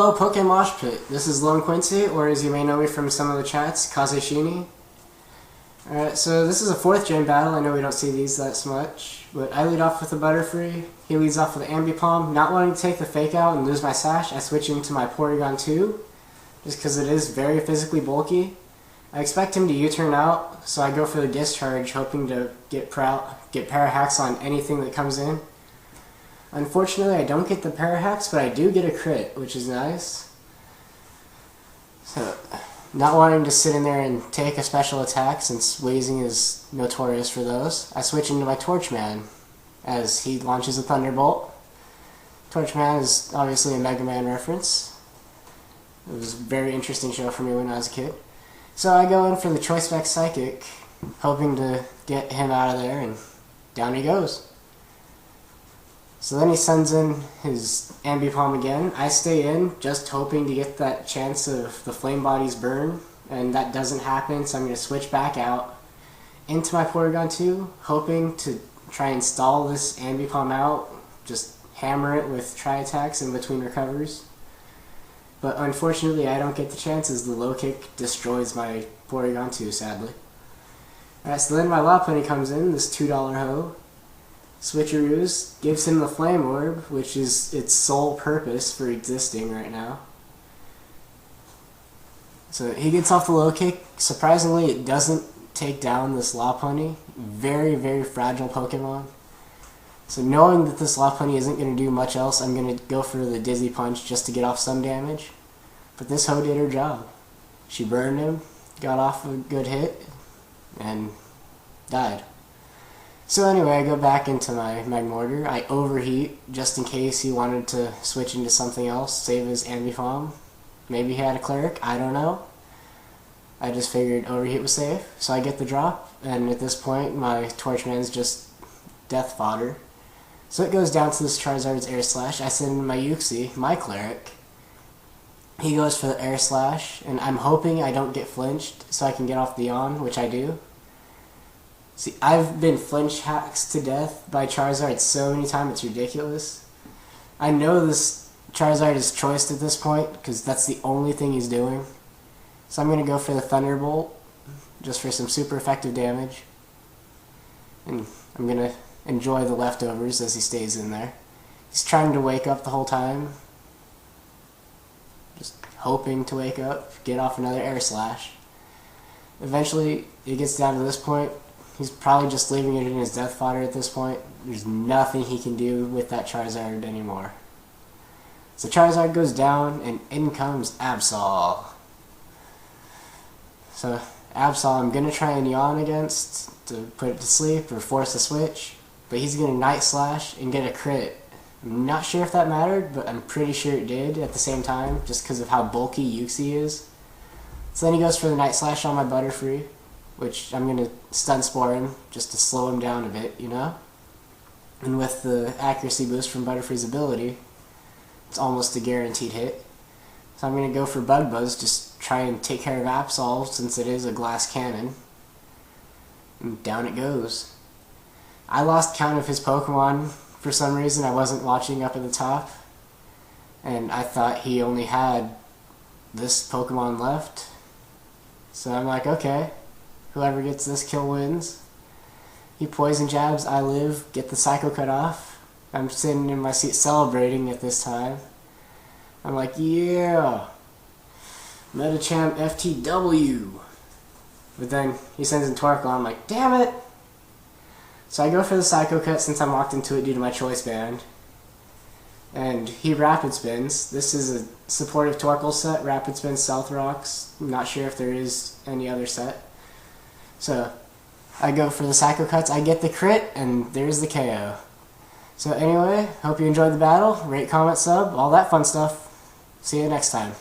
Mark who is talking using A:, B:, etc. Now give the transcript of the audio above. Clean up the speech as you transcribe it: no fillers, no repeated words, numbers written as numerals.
A: Hello PokeMoshPit, this is LoneQuincy, or as you may know me from some of the chats, Kazeshini. Alright, so this is a 4th gen battle. I know we don't see these that much, but I lead off with a Butterfree. He leads off with an Ambipom. Not wanting to take the Fake Out and lose my Sash, I switch into my Porygon 2, just because it is very physically bulky. I expect him to U-turn out, so I go for the Discharge, hoping to get Parahacks on anything that comes in. Unfortunately, I don't get the Parahacks, but I do get a crit, which is nice. So, not wanting to sit in there and take a special attack, since Wheezing is notorious for those, I switch into my Torchman, as he launches a Thunderbolt. Torchman is obviously a Mega Man reference. It was a very interesting show for me when I was a kid. So I go in for the Choice Spec Psychic, hoping to get him out of there, and down he goes. So then he sends in his Ambipom again. I stay in, just hoping to get that chance of the Flame Body's burn, and that doesn't happen, so I'm going to switch back out into my Porygon 2, hoping to try and stall this Ambipom out, just hammer it with Tri-Attacks in between recovers. But unfortunately, I don't get the chance as the Low Kick destroys my Porygon 2, sadly. Alright, so then my Lopunny comes in, this $2 hoe. Switcheroos, gives him the Flame Orb, which is its sole purpose for existing right now. So he gets off the Low Kick. Surprisingly, it doesn't take down this Lopunny. Very, very fragile Pokemon. So knowing that this Lopunny isn't going to do much else, I'm going to go for the Dizzy Punch just to get off some damage. But this hoe did her job. She burned him, got off a good hit, and died. So anyway, I go back into my Magmortar. I overheat just in case he wanted to switch into something else, save his Ambipom. Maybe he had a Cleric, I don't know. I just figured overheat was safe, so I get the drop, and at this point my Torchman's just death fodder. So it goes down to this Charizard's Air Slash. I send in my Uxie, my Cleric. He goes for the Air Slash, and I'm hoping I don't get flinched so I can get off the Yawn, which I do. See, I've been flinch hacked to death by Charizard so many times, it's ridiculous. I know this Charizard is choiced at this point, because that's the only thing he's doing. So I'm going to go for the Thunderbolt, just for some super effective damage. And I'm going to enjoy the leftovers as he stays in there. He's trying to wake up the whole time. Just hoping to wake up, get off another Air Slash. Eventually, it gets down to this point. He's probably just leaving it in his death fodder at this point. There's nothing he can do with that Charizard anymore. So Charizard goes down, and in comes Absol. So Absol I'm going to try and Yawn against to put it to sleep or force a switch. But he's going to Night Slash and get a crit. I'm not sure if that mattered, but I'm pretty sure it did at the same time, just because of how bulky Uxie is. So then he goes for the Night Slash on my Butterfree, which I'm going to Stun Spore him, just to slow him down a bit, you know? And with the accuracy boost from Butterfree's ability, it's almost a guaranteed hit. So I'm going to go for Bug Buzz, just try and take care of Absol, since it is a glass cannon. And down it goes. I lost count of his Pokemon for some reason. I wasn't watching up at the top, and I thought he only had this Pokemon left. So I'm like, okay, whoever gets this kill wins. He Poison Jabs, I live, get the Psycho Cut off. I'm sitting in my seat celebrating at this time. I'm like, yeah, Metachamp FTW. But then he sends in Torkoal, I'm like, damn it! So I go for the Psycho Cut since I'm locked into it due to my Choice Band. And he Rapid Spins. This is a supportive Torkoal set, Rapid Spin Stealth Rocks. I'm not sure if there is any other set. So I go for the Psycho Cuts, I get the crit, and there's the KO. So anyway, hope you enjoyed the battle. Rate, comment, sub, all that fun stuff. See you next time.